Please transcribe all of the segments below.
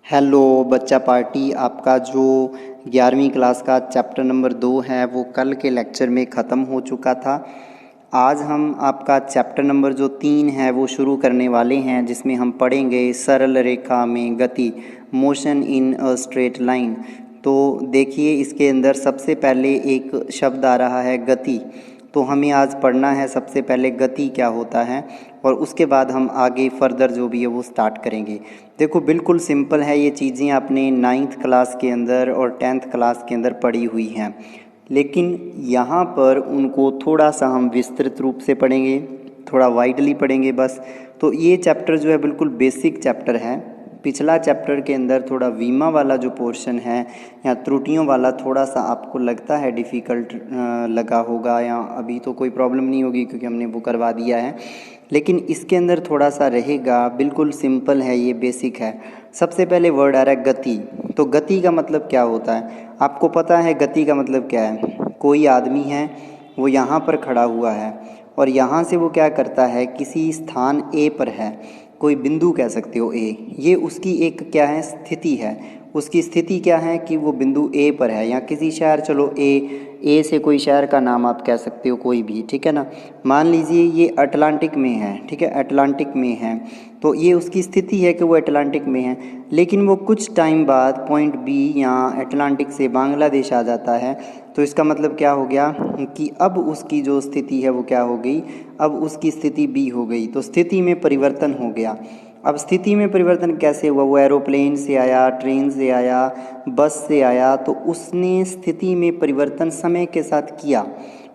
Hello बच्चा party. आपका जो 11वीं क्लास का चैप्टर नंबर 2 है वो कल के लेक्चर में ख़त्म हो चुका था। आज हम आपका चैप्टर नंबर जो 3 है वो शुरू करने वाले हैं, जिसमें हम पढ़ेंगे सरल रेखा में गति, motion in a straight line. तो देखिए, इसके अंदर सबसे पहले एक शब्द आ रहा है गति। तो हमें आज पढ़ना है सबसे पहले गति क्या होता है, और उसके बाद हम आगे फर्दर जो भी है वो स्टार्ट करेंगे। देखो, बिल्कुल सिंपल है, ये चीज़ें आपने 9th क्लास के अंदर और 10th क्लास के अंदर पढ़ी हुई हैं, लेकिन यहाँ पर उनको थोड़ा सा हम विस्तृत रूप से पढ़ेंगे, थोड़ा वाइडली पढ़ेंगे बस। तो ये चैप्टर जो है बिल्कुल बेसिक चैप्टर है। पिछला चैप्टर के अंदर थोड़ा वीमा वाला जो पोर्शन है या त्रुटियों वाला थोड़ा सा आपको लगता है डिफ़िकल्ट लगा होगा, या अभी तो कोई प्रॉब्लम नहीं होगी क्योंकि हमने वो करवा दिया है, लेकिन इसके अंदर थोड़ा सा रहेगा। बिल्कुल सिंपल है, ये बेसिक है। सबसे पहले वर्ड आ रहा है गति। तो गति का मतलब क्या होता है, आपको पता है गति का मतलब क्या है? कोई आदमी है, वो यहाँ पर खड़ा हुआ है और यहाँ से वो क्या करता है, किसी स्थान ए पर है, कोई बिंदु कह सकते हो ए, ये उसकी एक क्या है, स्थिति है। उसकी स्थिति क्या है कि वो बिंदु ए पर है, या किसी शहर, चलो ए से कोई शहर का नाम आप कह सकते हो कोई भी, ठीक है ना। मान लीजिए ये अटलांटिक में है, ठीक है, अटलांटिक में है, तो ये उसकी स्थिति है कि वो अटलांटिक में है। लेकिन वो कुछ टाइम बाद पॉइंट बी यहाँ अटलांटिक से बांग्लादेश आ जाता है। तो इसका मतलब क्या हो गया कि अब उसकी जो स्थिति है वो क्या हो गई, अब उसकी स्थिति बी हो गई। तो स्थिति में परिवर्तन हो गया। अब स्थिति में परिवर्तन कैसे हुआ? वो एरोप्लेन से आया, ट्रेन से आया, बस से आया, तो उसने स्थिति में परिवर्तन समय के साथ किया।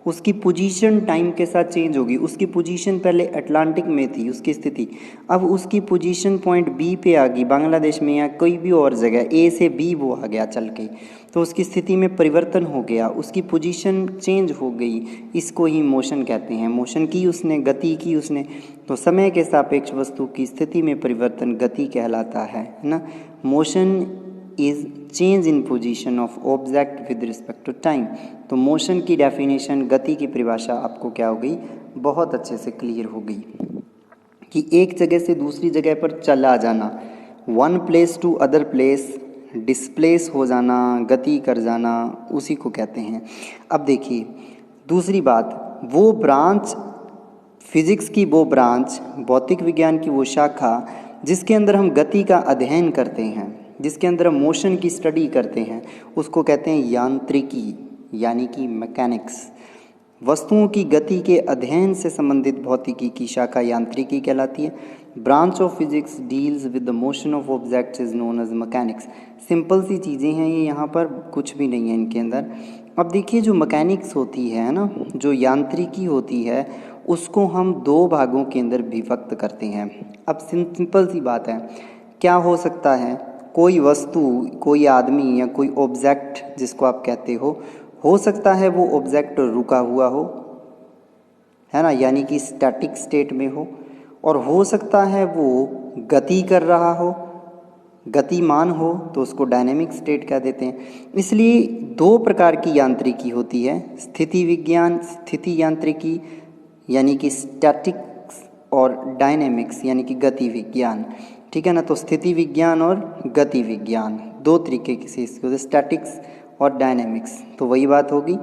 उसकी पोजीशन टाइम के साथ चेंज होगी। उसकी पोजीशन पहले अटलांटिक में थी उसकी स्थिति, अब उसकी पोजीशन पॉइंट बी पे आ गई, बांग्लादेश में या कोई भी और जगह, ए से बी वो आ गया चल के, तो उसकी स्थिति में परिवर्तन हो गया, उसकी पोजीशन चेंज हो गई। इसको ही मोशन कहते हैं। मोशन की उसने, गति की उसने, तो समय के सापेक्ष वस्तु की स्थिति में परिवर्तन गति कहलाता है ना। Motion is change in position of object with respect to time. तो मोशन की डेफिनेशन, गति की परिभाषा आपको क्या हो गई, बहुत अच्छे से क्लियर हो गई कि एक जगह से दूसरी जगह पर चला जाना, one place to other place, displace हो जाना, गति कर जाना, उसी को कहते हैं। अब देखिए दूसरी बात, वो ब्रांच, फिजिक्स की वो ब्रांच, भौतिक विज्ञान की वो शाखा जिसके अंदर हम गति का अध्ययन करते हैं, जिसके अंदर हम मोशन की स्टडी करते हैं, उसको कहते हैं यांत्रिकी, यानी कि मैकेनिक्स। वस्तुओं की गति के अध्ययन से संबंधित भौतिकी की शाखा यांत्रिकी कहलाती है। Branch of physics deals with the motion of objects is known as mechanics. Simple सी चीज़ें हैं ये, यहाँ पर कुछ भी नहीं है इनके अंदर। अब देखिए, जो मैकेनिक्स होती है ना, जो यांत्रिकी होती है, उसको हम दो भागों के अंदर विभक्त करते हैं। अब सिंपल सी बात है, क्या हो सकता है, कोई वस्तु, कोई आदमी या कोई ऑब्जेक्ट जिसको आप कहते हो सकता है वो ऑब्जेक्ट रुका हुआ हो, है ना, यानी कि स्टैटिक स्टेट में और हो सकता है वो गति कर रहा हो, गतिमान हो, तो उसको डायनेमिक स्टेट कह देते हैं। इसलिए दो प्रकार की यांत्रिकी होती है, स्थिति विज्ञान, स्थिति यांत्रिकी यानी कि स्टैटिक्स, और डायनेमिक्स यानी कि गति विज्ञान, ठीक है ना। तो स्थिति विज्ञान और गति विज्ञान दो तरीके से इसको, स्टैटिक्स और डायनेमिक्स। तो वही बात होगी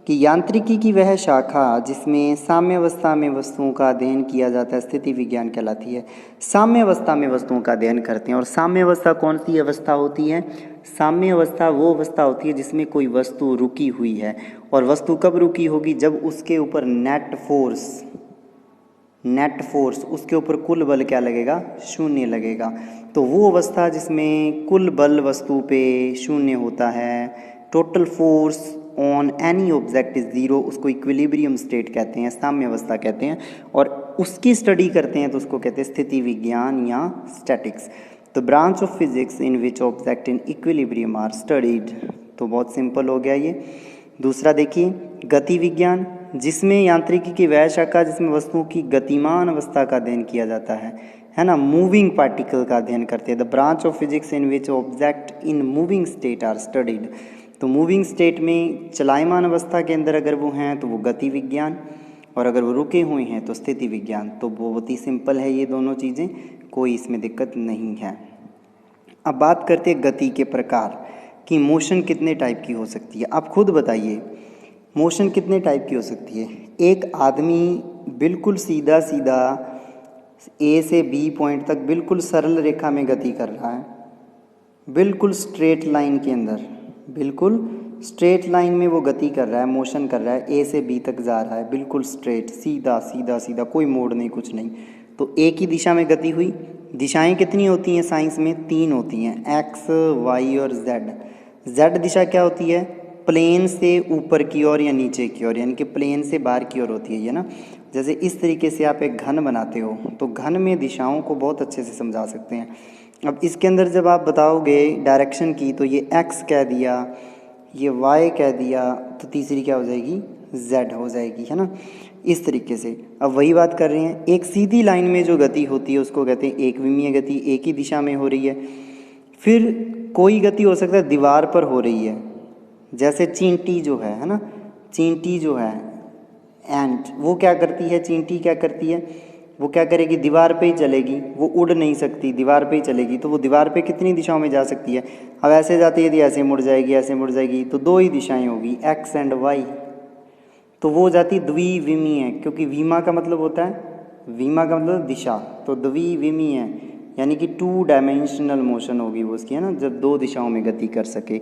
कि यांत्रिकी की वह शाखा जिसमें साम्यावस्था में वस्तुओं का अध्ययन किया जाता है, स्थिति विज्ञान कहलाती है। साम्यावस्था में वस्तुओं का अध्ययन करते हैं। और साम्यावस्था कौन सी अवस्था होती है? साम्यावस्था वो अवस्था होती है जिसमें कोई वस्तु रुकी हुई है। और वस्तु कब रुकी होगी? जब उसके ऊपर नेट फोर्स, उसके ऊपर कुल बल क्या लगेगा? शून्य लगेगा। तो वो अवस्था जिसमें कुल बल वस्तु पे शून्य होता है, total force on any object is zero, उसको इक्विलिब्रियम स्टेट कहते हैं, साम्य अवस्था कहते हैं। और उसकी स्टडी करते हैं तो उसको कहते हैं स्थिति विज्ञान या स्टैटिक्स। तो branch of physics in which object in equilibrium are studied. तो बहुत सिंपल हो गया ये। दूसरा देखिए, गति विज्ञान, जिसमें यांत्रिकी की वह शाखा जिसमें वस्तुओं की गतिमान अवस्था का अध्ययन किया जाता है ना, मूविंग पार्टिकल का अध्ययन करते हैं। The branch of physics in which object in moving state are studied. तो मूविंग स्टेट में, चलायमान अवस्था के अंदर अगर वो हैं तो वो गति विज्ञान, और अगर वो रुके हुए हैं तो स्थिति विज्ञान। तो बहुत ही सिंपल है ये दोनों चीज़ें, कोई इसमें दिक्कत नहीं है। अब बात करते हैं गति के प्रकार कि मोशन कितने टाइप की हो सकती है। आप खुद बताइए मोशन कितने टाइप की हो सकती है। एक आदमी बिल्कुल सीधा सीधा ए से बी पॉइंट तक बिल्कुल सरल रेखा में गति कर रहा है, बिल्कुल स्ट्रेट लाइन के अंदर, बिल्कुल स्ट्रेट लाइन में वो गति कर रहा है, मोशन कर रहा है, ए से बी तक जा रहा है, बिल्कुल स्ट्रेट, सीधा सीधा सीधा, कोई मोड़ नहीं, कुछ नहीं। तो एक ही दिशा में गति हुई। दिशाएं कितनी होती हैं साइंस में? 3 होती हैं, एक्स, वाई और जेड। जेड दिशा क्या होती है? प्लेन से ऊपर की ओर या नीचे की ओर, यानी कि प्लेन से बाहर की ओर होती है ये ना। जैसे इस तरीके से आप एक घन बनाते हो तो घन में दिशाओं को बहुत अच्छे से समझा सकते हैं। अब इसके अंदर जब आप बताओगे डायरेक्शन की तो ये एक्स कह दिया, ये वाई कह दिया, तो तीसरी क्या हो जाएगी? जेड हो जाएगी, है ना। इस तरीके से अब वही बात कर रहे हैं। एक सीधी लाइन में जो गति होती है उसको कहते हैं एक विमीय गति, एक ही दिशा में हो रही है। फिर कोई गति हो सकता है दीवार पर हो रही है, जैसे चींटी जो है ना, चींटी जो है एंट, वो क्या करती है? चींटी क्या करती है? वो क्या करेगी? दीवार पे ही चलेगी, वो उड़ नहीं सकती, दीवार पे ही चलेगी। तो वो दीवार पे कितनी दिशाओं में जा सकती है? अब ऐसे जाती है यदि ऐसे मुड़ जाएगी, ऐसे मुड़ जाएगी, तो 2 ही दिशाएं होगी, एक्स एंड वाई। तो वो जाती द्विविमीय, क्योंकि विमा का मतलब होता है, विमा का मतलब दिशा, तो द्विविमीय यानी कि 2 डायमेंशनल मोशन होगी वो उसकी, है ना, जब 2 दिशाओं में गति कर सके।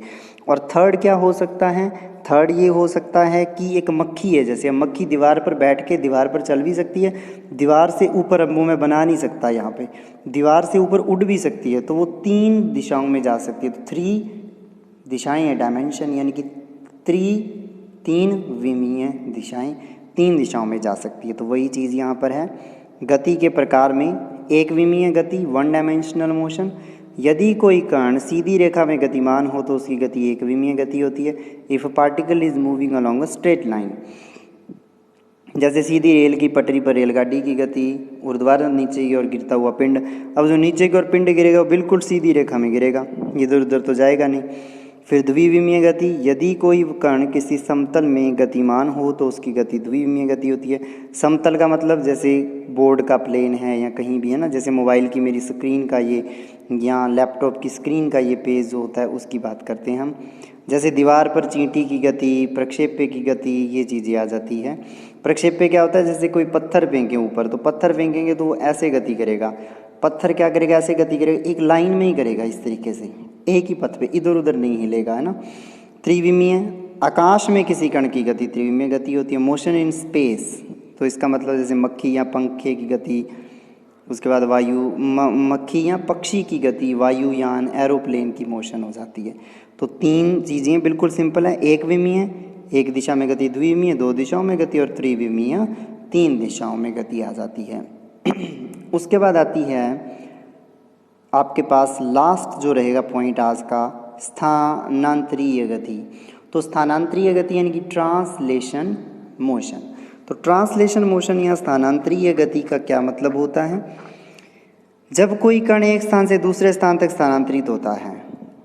और थर्ड क्या हो सकता है? थर्ड ये हो सकता है कि एक मक्खी है, जैसे मक्खी दीवार पर बैठ के दीवार पर चल भी सकती है, दीवार से ऊपर, अब मुँह में बना नहीं सकता यहाँ पे, दीवार से ऊपर उड़ भी सकती है, तो वो 3 दिशाओं में जा सकती है। तो 3 दिशाएं हैं, डायमेंशन, यानी कि 3 विमीय दिशाएं 3 दिशाओं में जा सकती है। तो वही चीज़ यहाँ पर है। गति के प्रकार में एक विमीय गति, 1 डायमेंशनल मोशन। यदि कोई कण सीधी रेखा में गतिमान हो तो उसकी गति एक विमीय गति होती है। If a particle is moving along a straight line, जैसे सीधी रेल की पटरी पर रेलगाड़ी की गति, ऊर्ध्वाधर नीचे की ओर गिरता हुआ पिंड। अब जो नीचे की ओर पिंड गिरेगा वो बिल्कुल सीधी रेखा में गिरेगा, इधर उधर तो जाएगा नहीं। फिर द्विविमीय गति, यदि कोई कण किसी समतल में गतिमान हो तो उसकी गति द्विविमीय गति होती है। समतल का मतलब जैसे बोर्ड का प्लेन है या कहीं भी, है ना, जैसे मोबाइल की मेरी स्क्रीन का ये, या लैपटॉप की स्क्रीन का ये पेज जो होता है उसकी बात करते हैं हम। जैसे दीवार पर चींटी की गति, प्रक्षेप्य की गति, ये चीज़ें आ जाती है। प्रक्षेप्य क्या होता है? जैसे कोई पत्थर फेंके ऊपर, तो पत्थर फेंकेंगे तो वो ऐसे गति करेगा, पत्थर क्या करेगा? ऐसे गति करेगा, एक लाइन में ही करेगा, इस तरीके से एक ही पथ पे, इधर उधर नहीं हिलेगा, है ना। त्रिविमीय, आकाश में किसी कण की गति त्रिविमीय गति होती है। मोशन इन स्पेस, तो इसका मतलब जैसे मक्खी या पंखे की गति, उसके बाद वायु, मक्खी या पक्षी की गति, वायुयान, एरोप्लेन की मोशन हो जाती है। तो 3 चीज़ें बिल्कुल सिंपल है, एक विमीय, एक दिशा में गति, द्विविमीय 2 दिशाओं में गति, और त्रिविमीय 3 दिशाओं में गति आ जाती है। उसके बाद आती है आपके पास लास्ट जो रहेगा पॉइंट आज का, स्थानांतरीय गति। तो स्थानांतरीय गति यानी कि ट्रांसलेशन मोशन। तो ट्रांसलेशन मोशन या स्थानांतरीय गति का क्या मतलब होता है? जब कोई कण एक स्थान से दूसरे स्थान तक स्थानांतरित होता है,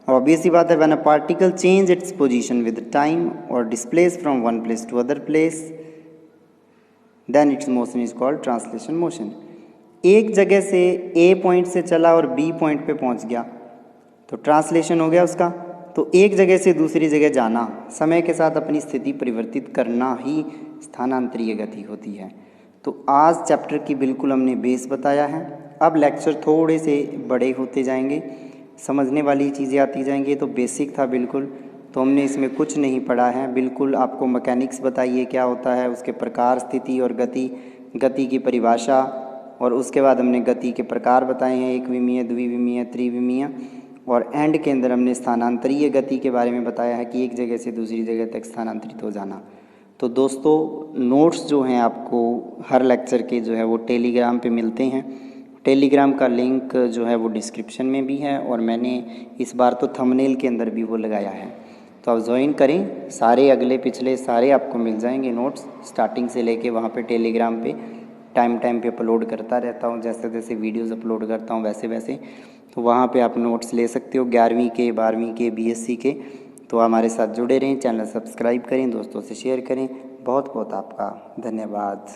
ऑब्वियस सी बात है, when a particle change its position with time और displace from one place to other place, then its motion is called translation motion. एक जगह से ए पॉइंट से चला और बी पॉइंट पे पहुंच गया तो ट्रांसलेशन हो गया उसका। तो एक जगह से दूसरी जगह जाना, समय के साथ अपनी स्थिति परिवर्तित करना ही स्थानांतरीय गति होती है। तो आज चैप्टर की बिल्कुल हमने बेस बताया है। अब लेक्चर थोड़े से बड़े होते जाएंगे, समझने वाली चीज़ें आती जाएंगी। तो बेसिक था बिल्कुल, तो हमने इसमें कुछ नहीं पढ़ा है। बिल्कुल आपको मैकेनिक्स बताइए क्या होता है, उसके प्रकार, स्थिति और गति, गति की परिभाषा, और उसके बाद हमने गति के प्रकार बताए हैं, एक विमीय, द्विविमीय, त्रिविमीय, और एंड के अंदर हमने स्थानांतरीय गति के बारे में बताया है कि एक जगह से दूसरी जगह तक स्थानांतरित हो जाना। तो दोस्तों नोट्स जो हैं आपको हर लेक्चर के जो है वो टेलीग्राम पे मिलते हैं। टेलीग्राम का लिंक जो है वो डिस्क्रिप्शन में भी है, और मैंने इस बार तो थंबनेल के अंदर भी वो लगाया है। तो आप ज्वाइन करें, सारे अगले पिछले सारे आपको मिल जाएंगे नोट्स, स्टार्टिंग से लेके वहाँ पे टेलीग्राम पे टाइम पे अपलोड करता रहता हूँ, जैसे जैसे वीडियोस अपलोड करता हूँ वैसे वैसे। तो वहाँ पे आप नोट्स ले सकते हो 11वीं के, 12वीं के, बीएससी के। तो हमारे साथ जुड़े रहें, चैनल सब्सक्राइब करें, दोस्तों से शेयर करें। बहुत बहुत आपका धन्यवाद।